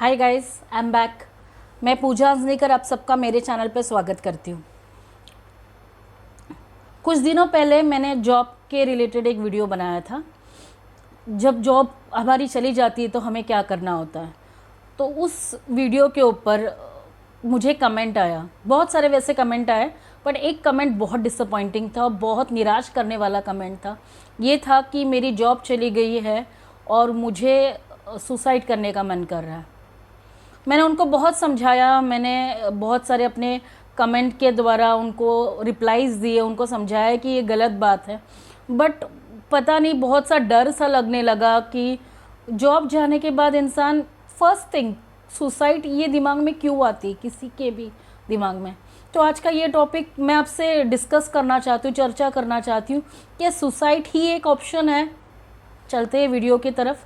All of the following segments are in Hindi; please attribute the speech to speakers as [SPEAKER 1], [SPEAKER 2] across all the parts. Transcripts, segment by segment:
[SPEAKER 1] Hi guys, I am back. मैं पूजा अंजनीकर आप सबका मेरे चैनल पे स्वागत करती हूँ। कुछ दिनों पहले मैंने जॉब के रिलेटेड एक वीडियो बनाया था। जब जॉब हमारी चली जाती है तो हमें क्या करना होता है, तो उस वीडियो के ऊपर मुझे कमेंट आया। बहुत सारे वैसे कमेंट आए, बट एक कमेंट बहुत डिसअपॉइंटिंग था, बहुत निराश करने वाला कमेंट था। ये था कि मेरी जॉब चली गई है और मुझे सुसाइड करने का मन कर रहा है। मैंने उनको बहुत समझाया, मैंने बहुत सारे अपने कमेंट के द्वारा उनको रिप्लाईज़ दिए, उनको समझाया कि ये गलत बात है। बट पता नहीं, बहुत सा डर सा लगने लगा कि जॉब जाने के बाद इंसान फर्स्ट थिंग सुसाइड ये दिमाग में क्यों आती, किसी के भी दिमाग में। तो आज का ये टॉपिक मैं आपसे डिस्कस करना चाहती हूँ, चर्चा करना चाहती हूँ कि सुसाइड ही एक ऑप्शन है। चलते हैं वीडियो की तरफ।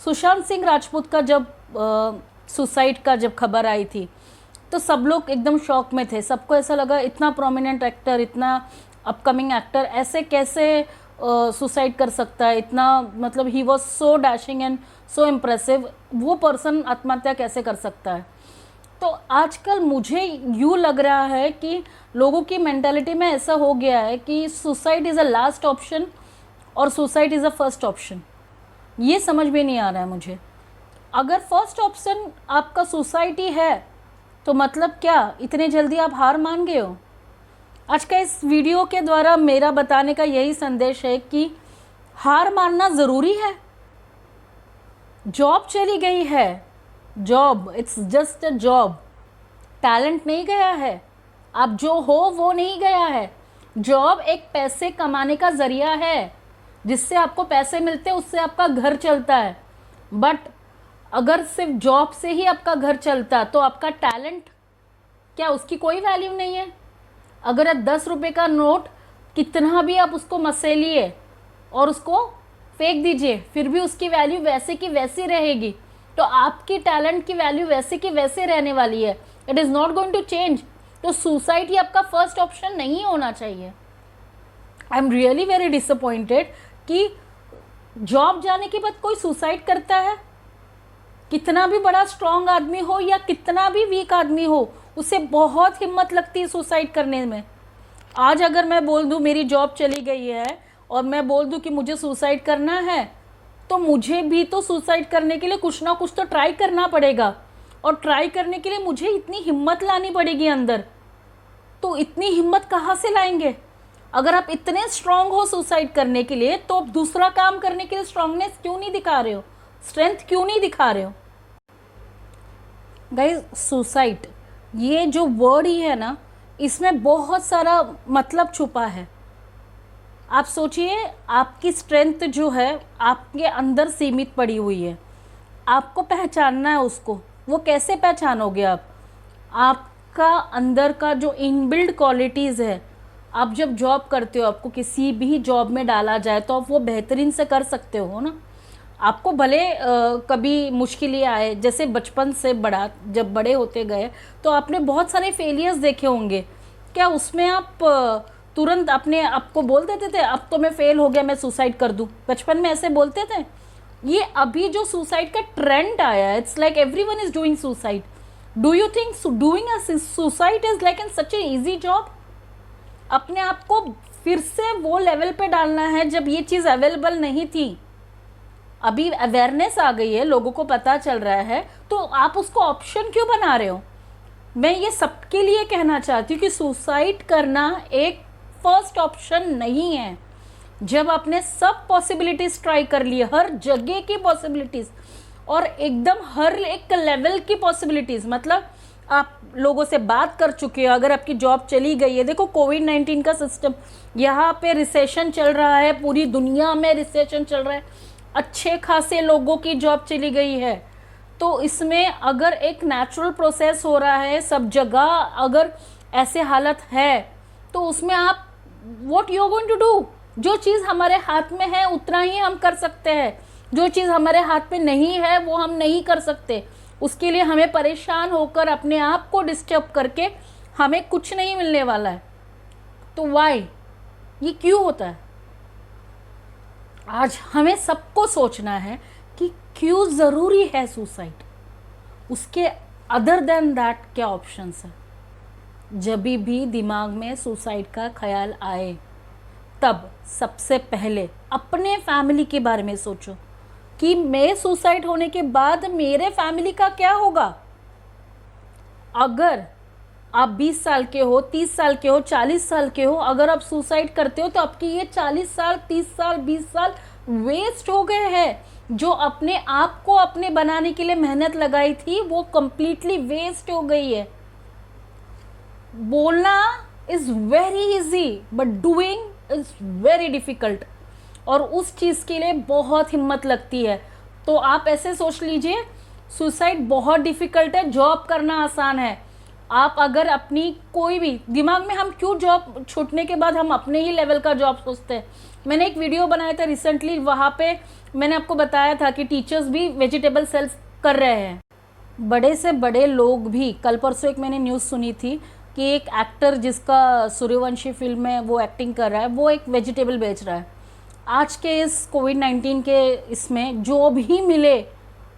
[SPEAKER 1] सुशांत सिंह राजपूत का जब सुसाइड का जब खबर आई थी तो सब लोग एकदम शॉक में थे। सबको ऐसा लगा इतना प्रोमिनेंट एक्टर, इतना अपकमिंग एक्टर ऐसे कैसे सुसाइड कर सकता है। इतना मतलब he was so dashing and so impressive, वो पर्सन आत्महत्या कैसे कर सकता है। तो आजकल मुझे यूँ लग रहा है कि लोगों की मेंटालिटी में ऐसा हो गया है कि suicide is a last option और suicide is a first option. ये समझ में नहीं आ रहा है मुझे। अगर फर्स्ट ऑप्शन आपका सुसाइड ही है तो मतलब क्या इतने जल्दी आप हार मान गए हो। आज का इस वीडियो के द्वारा मेरा बताने का यही संदेश है कि हार मानना ज़रूरी है। जॉब चली गई है, job it's just a job. Talent नहीं गया है, आप जो हो वो नहीं गया है। जॉब एक पैसे कमाने का ज़रिया है, जिससे आपको पैसे मिलते हैं, उससे आपका घर चलता है। बट अगर सिर्फ जॉब से ही आपका घर चलता तो आपका टैलेंट क्या, उसकी कोई वैल्यू नहीं है। अगर आप 10 रुपये का नोट कितना भी आप उसको मसेलिए और उसको फेंक दीजिए, फिर भी उसकी वैल्यू वैसे की वैसी रहेगी। तो आपकी टैलेंट की वैल्यू वैसे की वैसे रहने वाली है। It is not going to change. तो सुसाइड ही आपका फर्स्ट ऑप्शन नहीं होना चाहिए। I am really very disappointed कि जॉब जाने के बाद कोई सुसाइड करता है। कितना भी बड़ा स्ट्रांग आदमी हो या कितना भी वीक आदमी हो, उसे बहुत हिम्मत लगती है सुसाइड करने में। आज अगर मैं बोल दूं मेरी जॉब चली गई है और मैं बोल दूं कि मुझे सुसाइड करना है, तो मुझे भी तो सुसाइड करने के लिए कुछ ना कुछ तो ट्राई करना पड़ेगा। और ट्राई करने के लिए मुझे इतनी हिम्मत लानी पड़ेगी अंदर। तो इतनी हिम्मत कहाँ से लाएंगे? अगर आप इतने स्ट्रांग हो सुसाइड करने के लिए, तो आप दूसरा काम करने के लिए स्ट्रांगनेस क्यों नहीं दिखा रहे हो, स्ट्रेंथ क्यों नहीं दिखा रहे हो? गाइस, सुसाइड ये जो वर्ड ही है ना, इसमें बहुत सारा मतलब छुपा है। आप सोचिए, आपकी स्ट्रेंथ जो है आपके अंदर सीमित पड़ी हुई है, आपको पहचानना है उसको। वो कैसे पहचानोगे आप? आपका अंदर का जो इनबिल्ड क्वालिटीज़ है, आप जब जॉब करते हो, आपको किसी भी जॉब में डाला जाए तो आप वो बेहतरीन से कर सकते हो ना। आपको भले कभी मुश्किलें आए, जैसे बचपन से बड़ा जब बड़े होते गए तो आपने बहुत सारे फेलियर्स देखे होंगे। क्या उसमें आप तुरंत अपने आपको बोल देते थे अब तो मैं फेल हो गया, मैं सुसाइड कर दूं? बचपन में ऐसे बोलते थे? ये अभी जो सुसाइड का ट्रेंड आया है, it's like everyone is doing suicide. Do you think doing a suicide is like in such a easy job? अपने आप को फिर से वो लेवल पे डालना है जब ये चीज़ अवेलेबल नहीं थी। अभी अवेयरनेस आ गई है, लोगों को पता चल रहा है, तो आप उसको ऑप्शन क्यों बना रहे हो? मैं ये सबके लिए कहना चाहती हूँ कि सुसाइड करना एक फर्स्ट ऑप्शन नहीं है। जब आपने सब पॉसिबिलिटीज़ ट्राई कर लिए, हर जगह की पॉसिबिलिटीज़ और एकदम हर एक लेवल की पॉसिबिलिटीज़, मतलब आप लोगों से बात कर चुके हो, अगर आपकी जॉब चली गई है। देखो कोविड-19 का सिस्टम, यहाँ पे रिसेशन चल रहा है, पूरी दुनिया में रिसेशन चल रहा है, अच्छे खासे लोगों की जॉब चली गई है। तो इसमें अगर एक नेचुरल प्रोसेस हो रहा है सब जगह, अगर ऐसे हालत है, तो उसमें आप what you are going to do? जो चीज़ हमारे हाथ में है उतना ही हम कर सकते हैं, जो चीज़ हमारे हाथ में नहीं है वो हम नहीं कर सकते। उसके लिए हमें परेशान होकर अपने आप को डिस्टर्ब करके हमें कुछ नहीं मिलने वाला है। तो वाई, ये क्यों होता है? आज हमें सबको सोचना है कि क्यों ज़रूरी है सुसाइड। उसके अदर देन दैट क्या ऑप्शंस है? जब भी दिमाग में सुसाइड का ख्याल आए, तब सबसे पहले अपने फैमिली के बारे में सोचो कि मैं सुसाइड होने के बाद मेरे फैमिली का क्या होगा। अगर आप 20 साल के हो, 30 साल के हो, 40 साल के हो, अगर आप सुसाइड करते हो तो आपकी ये 40 साल, 30 साल, 20 साल वेस्ट हो गए हैं। जो अपने आप को अपने बनाने के लिए मेहनत लगाई थी वो कंप्लीटली वेस्ट हो गई है। बोलना is very easy but doing is very difficult, और उस चीज़ के लिए बहुत हिम्मत लगती है। तो आप ऐसे सोच लीजिए, सुसाइड बहुत डिफिकल्ट है, जॉब करना आसान है। आप अगर अपनी कोई भी दिमाग में, हम क्यों जॉब छूटने के बाद हम अपने ही लेवल का जॉब सोचते हैं। मैंने एक वीडियो बनाया था रिसेंटली, वहाँ पे मैंने आपको बताया था कि टीचर्स भी वेजिटेबल सेल्स कर रहे हैं। बड़े से बड़े लोग भी, कल परसों एक मैंने न्यूज़ सुनी थी कि एक एक्टर जिसका सूर्यवंशी फिल्म में वो एक्टिंग कर रहा है, वो एक वेजिटेबल बेच रहा है। आज के इस कोविड-19 के इसमें जो भी मिले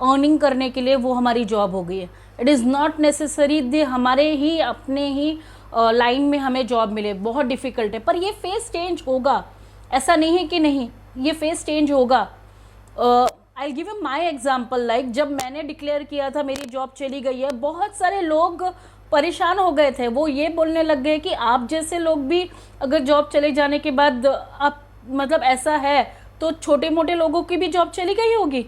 [SPEAKER 1] अर्निंग करने के लिए वो हमारी जॉब हो गई है। इट इज़ नॉट नेसेसरी दे हमारे ही अपने ही लाइन में हमें जॉब मिले, बहुत डिफ़िकल्ट है। पर ये फेस चेंज होगा, ऐसा नहीं है कि नहीं, ये फेस चेंज होगा। I give you my example, like जब मैंने डिक्लेयर किया था मेरी जॉब चली गई है, बहुत सारे लोग परेशान हो गए थे। वो ये बोलने लग गए कि आप जैसे लोग भी अगर जॉब चले जाने के बाद आप मतलब ऐसा है तो छोटे मोटे लोगों की भी जॉब चली गई होगी।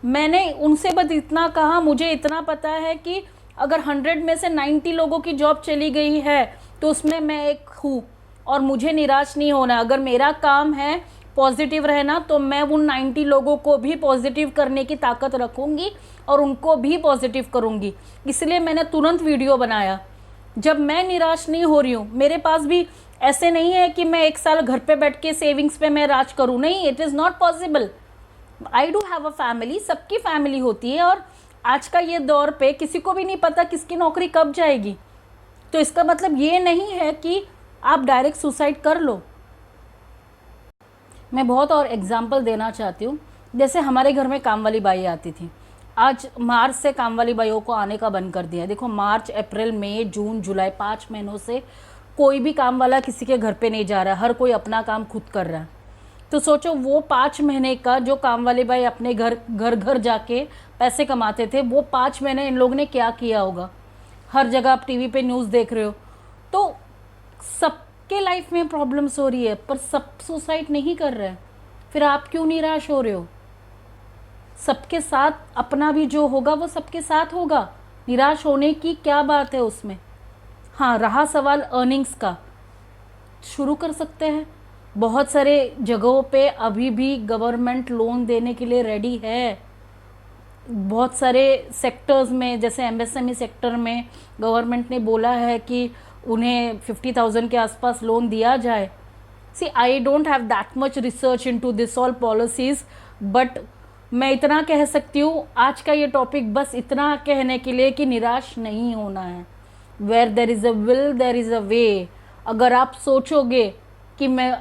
[SPEAKER 1] मैंने उनसे बस इतना कहा, मुझे इतना पता है कि अगर 100 में से 90 लोगों की जॉब चली गई है तो उसमें मैं एक हूँ, और मुझे निराश नहीं होना। अगर मेरा काम है पॉजिटिव रहना तो मैं उन 90 लोगों को भी पॉजिटिव करने की ताकत रखूँगी और उनको भी पॉजिटिव करूँगी। इसलिए मैंने तुरंत वीडियो बनाया। जब मैं निराश नहीं हो रही हूँ, मेरे पास भी ऐसे नहीं है कि मैं 1 साल घर पे बैठ के सेविंग्स पे मैं राज करूँ, नहीं, it is not possible. I do have a family, सबकी फैमिली होती है, और आज का ये दौर पे किसी को भी नहीं पता किसकी नौकरी कब जाएगी। तो इसका मतलब ये नहीं है कि आप डायरेक्ट सुसाइड कर लो। मैं बहुत और एग्जाम्पल देना चाहती हूँ। जैसे हमारे घर में काम वाली बाई आती थी, आज मार्च से काम वाली बाइयों को आने का बंद कर दिया। देखो, मार्च, अप्रैल, मई, जून, जुलाई, 5 महीनों से कोई भी काम वाला किसी के घर पे नहीं जा रहा, हर कोई अपना काम खुद कर रहा है। तो सोचो वो 5 महीने का जो काम वाले भाई अपने घर घर जाके पैसे कमाते थे, वो 5 महीने इन लोगों ने क्या किया होगा। हर जगह आप टीवी पे न्यूज़ देख रहे हो। तो सबके लाइफ में प्रॉब्लम्स हो रही है, पर सब सुसाइड नहीं कर रहे हैं। फिर आप क्यों निराश हो रहे हो? सबके साथ अपना भी जो होगा वो सबके साथ होगा, निराश होने की क्या बात है उसमें। हाँ, रहा सवाल अर्निंग्स का, शुरू कर सकते हैं। बहुत सारे जगहों पे अभी भी गवर्नमेंट लोन देने के लिए रेडी है। बहुत सारे सेक्टर्स में, जैसे एमएसएमई सेक्टर में गवर्नमेंट ने बोला है कि उन्हें 50,000 के आसपास लोन दिया जाए। See, I don't have that much research into this all policies, but मैं इतना कह सकती हूँ आज का ये टॉपिक बस इतना कहने के लिए कि निराश नहीं होना है। Where there is a will there is a way. अगर आप सोचोगे कि मैं,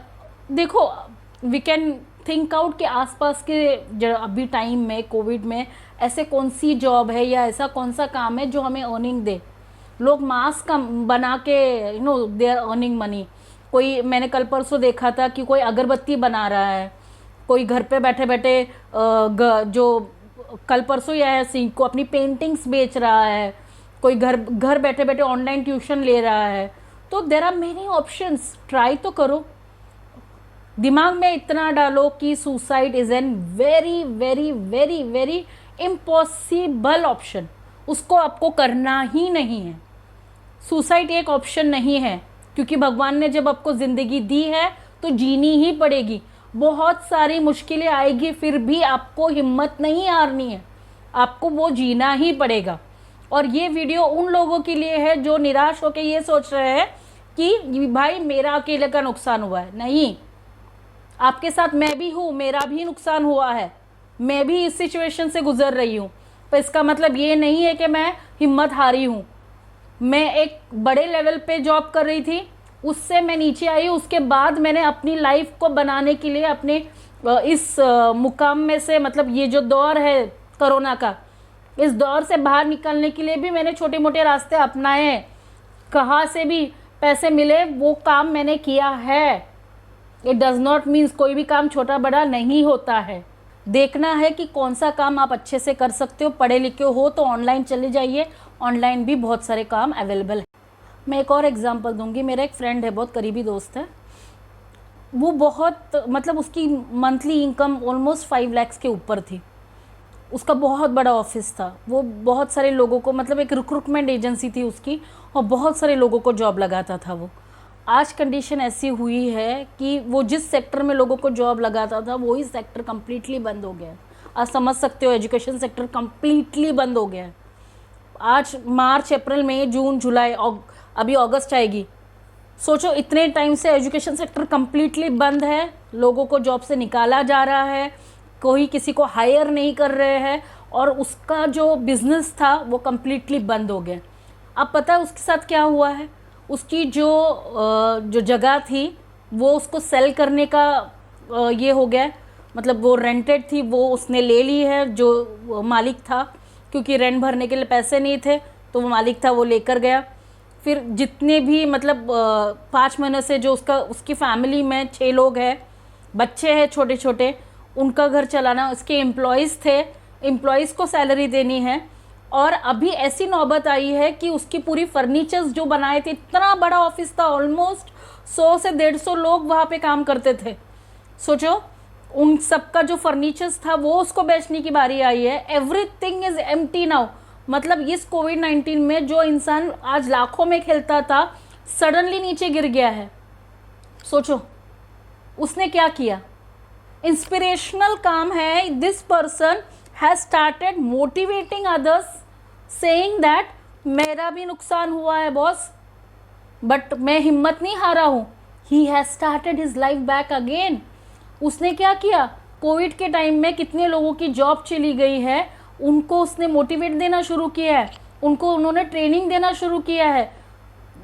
[SPEAKER 1] देखो, वी कैन थिंक आउट के आसपास के अभी टाइम में, कोविड में, ऐसे कौन सी जॉब है या ऐसा कौन सा काम है जो हमें अर्निंग दे। लोग मास्क बना के दे आर अर्निंग मनी। कोई, मैंने कल परसों देखा था कि कोई अगरबत्ती बना रहा है, कोई घर पे बैठे बैठे जो कल परसों यह है को अपनी पेंटिंग्स बेच रहा है, कोई घर बैठे बैठे ऑनलाइन ट्यूशन ले रहा है। तो there are many options, try तो करो। दिमाग में इतना डालो कि suicide is an very very very very impossible option, उसको आपको करना ही नहीं है। सुसाइड एक ऑप्शन नहीं है, क्योंकि भगवान ने जब आपको ज़िंदगी दी है तो जीनी ही पड़ेगी। बहुत सारी मुश्किलें आएगी, फिर भी आपको हिम्मत नहीं हारनी है, आपको वो जीना ही पड़ेगा। और ये वीडियो उन लोगों के लिए है जो निराश होकर ये सोच रहे हैं कि भाई मेरा अकेले का नुकसान हुआ है। नहीं, आपके साथ मैं भी हूँ, मेरा भी नुकसान हुआ है, मैं भी इस सिचुएशन से गुजर रही हूँ। पर इसका मतलब ये नहीं है कि मैं हिम्मत हारी हूँ। मैं एक बड़े लेवल पे जॉब कर रही थी, उससे मैं नीचे आई, उसके बाद मैंने अपनी लाइफ को बनाने के लिए अपने इस मुकाम में से, मतलब ये जो दौर है कोरोना का, इस दौर से बाहर निकलने के लिए भी मैंने छोटे मोटे रास्ते अपनाए हैं, कहाँ से भी पैसे मिले वो काम मैंने किया है। इट डज़ नॉट मीन्स कोई भी काम छोटा बड़ा नहीं होता है। देखना है कि कौन सा काम आप अच्छे से कर सकते हो। पढ़े लिखे हो तो ऑनलाइन चले जाइए, ऑनलाइन भी बहुत सारे काम अवेलेबल है। मैं एक और एग्जांपल दूंगी। मेरा एक फ्रेंड है, बहुत करीबी दोस्त है, वो बहुत मतलब उसकी मंथली इनकम ऑलमोस्ट 5 लाख के ऊपर थी। उसका बहुत बड़ा ऑफिस था, वो बहुत सारे लोगों को, मतलब एक रिक्रूटमेंट एजेंसी थी उसकी, और बहुत सारे लोगों को जॉब लगाता था वो। आज कंडीशन ऐसी हुई है कि वो जिस सेक्टर में लोगों को जॉब लगाता था वही सेक्टर कम्प्लीटली बंद हो गया है। आज समझ सकते हो, एजुकेशन सेक्टर कम्प्लीटली बंद हो गया है। आज मार्च, अप्रैल, मई, जून, जुलाई, अभी अगस्त आएगी। सोचो, इतने टाइम से एजुकेशन सेक्टर कम्प्लीटली बंद है, लोगों को जॉब से निकाला जा रहा है, कोई किसी को हायर नहीं कर रहे हैं, और उसका जो बिजनेस था वो कम्प्लीटली बंद हो गया। अब पता है उसके साथ क्या हुआ है? उसकी जो जगह थी वो उसको सेल करने का ये हो गया, मतलब वो रेंटेड थी, वो उसने ले ली है, जो मालिक था, क्योंकि रेंट भरने के लिए पैसे नहीं थे तो वो मालिक था वो लेकर गया। फिर जितने भी मतलब 5 महीने से जो उसकी फैमिली में 6 लोग हैं, बच्चे हैं छोटे छोटे, उनका घर चलाना, उसके एम्प्लॉयज़ थे, एम्प्लॉयज़ को सैलरी देनी है। और अभी ऐसी नौबत आई है कि उसकी पूरी फर्नीचर्स जो बनाए थे, इतना बड़ा ऑफिस था, ऑलमोस्ट 100 से 150 लोग वहाँ पे काम करते थे। सोचो, उन सब का जो फर्नीचर्स था वो उसको बेचने की बारी आई है। Everything is empty now. मतलब इस कोविड-19 में जो इंसान आज लाखों में खेलता था, सडनली नीचे गिर गया है। सोचो उसने क्या किया। इंस्पिरेशनल काम है। This person has started motivating others, saying that मेरा भी नुकसान हुआ है बॉस, बट मैं हिम्मत नहीं हारा हूँ। He has started his life back again. उसने क्या किया, कोविड के टाइम में कितने लोगों की जॉब चली गई है, उनको उसने मोटिवेट देना शुरू किया है, उन्होंने ट्रेनिंग देना शुरू किया है।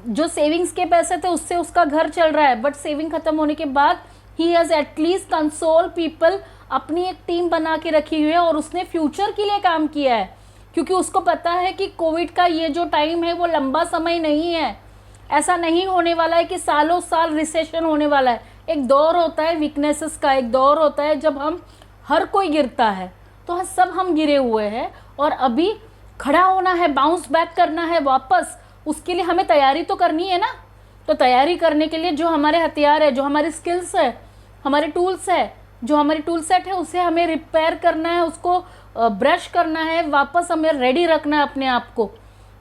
[SPEAKER 1] जो सेविंग्स के पैसे थे उससे उसका घर चल रहा है, बट सेविंग खत्म होने के बाद he has at least console people, अपनी एक टीम बना के रखी हुई है, और उसने फ्यूचर के लिए काम किया है, क्योंकि उसको पता है कि कोविड का ये जो टाइम है वो लंबा समय नहीं है। ऐसा नहीं होने वाला है कि सालों साल रिसेशन होने वाला है। एक दौर होता है वीकनेसेस का, एक दौर होता है जब हर कोई गिरता है, तो सब हम गिरे हुए हैं, और अभी खड़ा होना है, बाउंस बैक करना है वापस। उसके लिए हमें तैयारी तो करनी है ना। तो तैयारी करने के लिए जो हमारे हथियार है, जो हमारी स्किल्स है, हमारे टूल्स है, जो हमारी टूल सेट है, उसे हमें रिपेयर करना है, उसको ब्रश करना है, वापस हमें रेडी रखना है अपने आप को।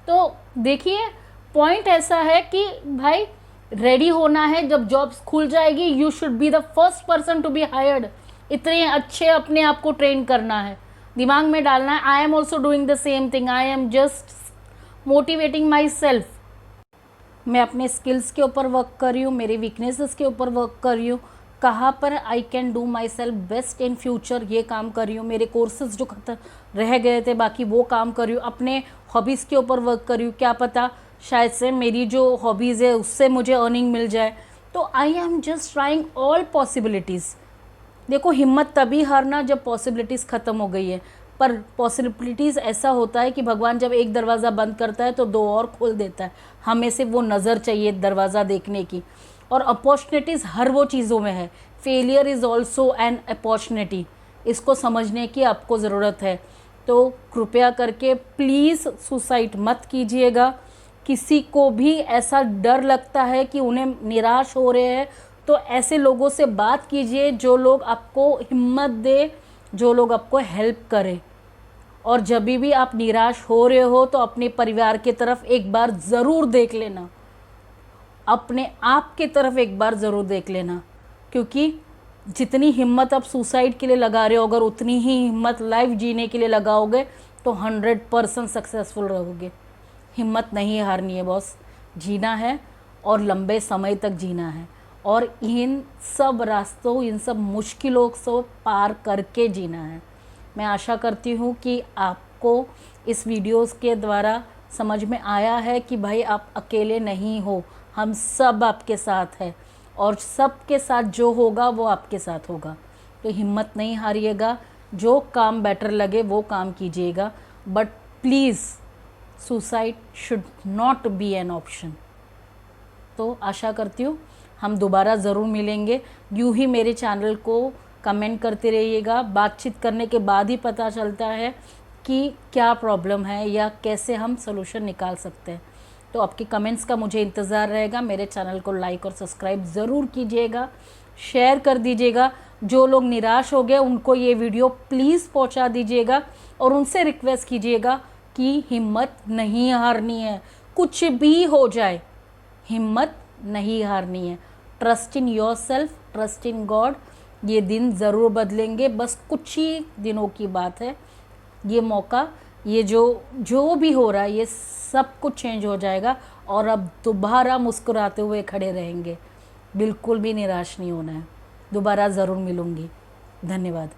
[SPEAKER 1] तो देखिए, पॉइंट ऐसा है कि भाई रेडी होना है। जब जॉब्स खुल जाएगी, you should be the first person to be hired. इतने अच्छे अपने आप को ट्रेन करना है, दिमाग में डालना है। I am also doing the same thing, I am just motivating my self. मैं अपने स्किल्स के ऊपर वर्क कर रही हूँ, मेरे वीकनेसेस के ऊपर वर्क कर रही हूँ, कहाँ पर I can do my self best in future, ये काम कर रही हूँ। मेरे कोर्सेज जो खत्म रह गए थे बाकी वो काम कर रही हूँ। अपने हॉबीज़ के ऊपर वर्क कर रही हूँ, क्या पता शायद से मेरी जो हॉबीज़ है उससे मुझे अर्निंग मिल जाए। तो I am just trying all possibilities. देखो, हिम्मत तभी हारना जब पॉसिबिलिटीज़ ख़त्म हो गई है, पर पॉसिबिलिटीज़ ऐसा होता है कि भगवान जब एक दरवाज़ा बंद करता है तो 2 और खोल देता है। हमें सिर्फ वो नज़र चाहिए दरवाज़ा देखने की। और अपॉर्चुनिटीज़ हर वो चीज़ों में है। Failure is also an opportunity. इसको समझने की आपको ज़रूरत है। तो कृपया करके प्लीज़ सुसाइड मत कीजिएगा। किसी को भी ऐसा डर लगता है कि उन्हें निराश हो रहे हैं, तो ऐसे लोगों से बात कीजिए जो लोग आपको हिम्मत दे, जो लोग आपको हेल्प करें। और जब भी आप निराश हो रहे हो तो अपने परिवार की तरफ एक बार ज़रूर देख लेना, अपने आप की तरफ एक बार ज़रूर देख लेना, क्योंकि जितनी हिम्मत आप सुसाइड के लिए लगा रहे हो, अगर उतनी ही हिम्मत लाइफ जीने के लिए लगाओगे तो 100% सक्सेसफुल रहोगे। हिम्मत नहीं हारनी है बॉस, जीना है और लंबे समय तक जीना है, और इन सब रास्तों, इन सब मुश्किलों को पार करके जीना है। मैं आशा करती हूँ कि आपको इस वीडियोस के द्वारा समझ में आया है कि भाई आप अकेले नहीं हो, हम सब आपके साथ हैं, और सबके साथ जो होगा वो आपके साथ होगा। तो हिम्मत नहीं हारिएगा, जो काम बेटर लगे वो काम कीजिएगा, but please suicide should not be an option. तो आशा करती हूँ हम दोबारा ज़रूर मिलेंगे। यूँ ही मेरे चैनल को कमेंट करते रहिएगा। बातचीत करने के बाद ही पता चलता है कि क्या प्रॉब्लम है या कैसे हम सोल्यूशन निकाल सकते हैं। तो आपके कमेंट्स का मुझे इंतज़ार रहेगा। मेरे चैनल को लाइक और सब्सक्राइब ज़रूर कीजिएगा, शेयर कर दीजिएगा। जो लोग निराश हो गए उनको ये वीडियो प्लीज़ पहुंचा दीजिएगा और उनसे रिक्वेस्ट कीजिएगा कि हिम्मत नहीं हारनी है, कुछ भी हो जाए हिम्मत नहीं हारनी है। Trust in your self, trust in God. ये दिन ज़रूर बदलेंगे, बस कुछ ही दिनों की बात है। ये मौका, ये जो भी हो रहा है, ये सब कुछ चेंज हो जाएगा और अब दोबारा मुस्कुराते हुए खड़े रहेंगे। बिल्कुल भी निराश नहीं होना है। दोबारा ज़रूर मिलूँगी। धन्यवाद।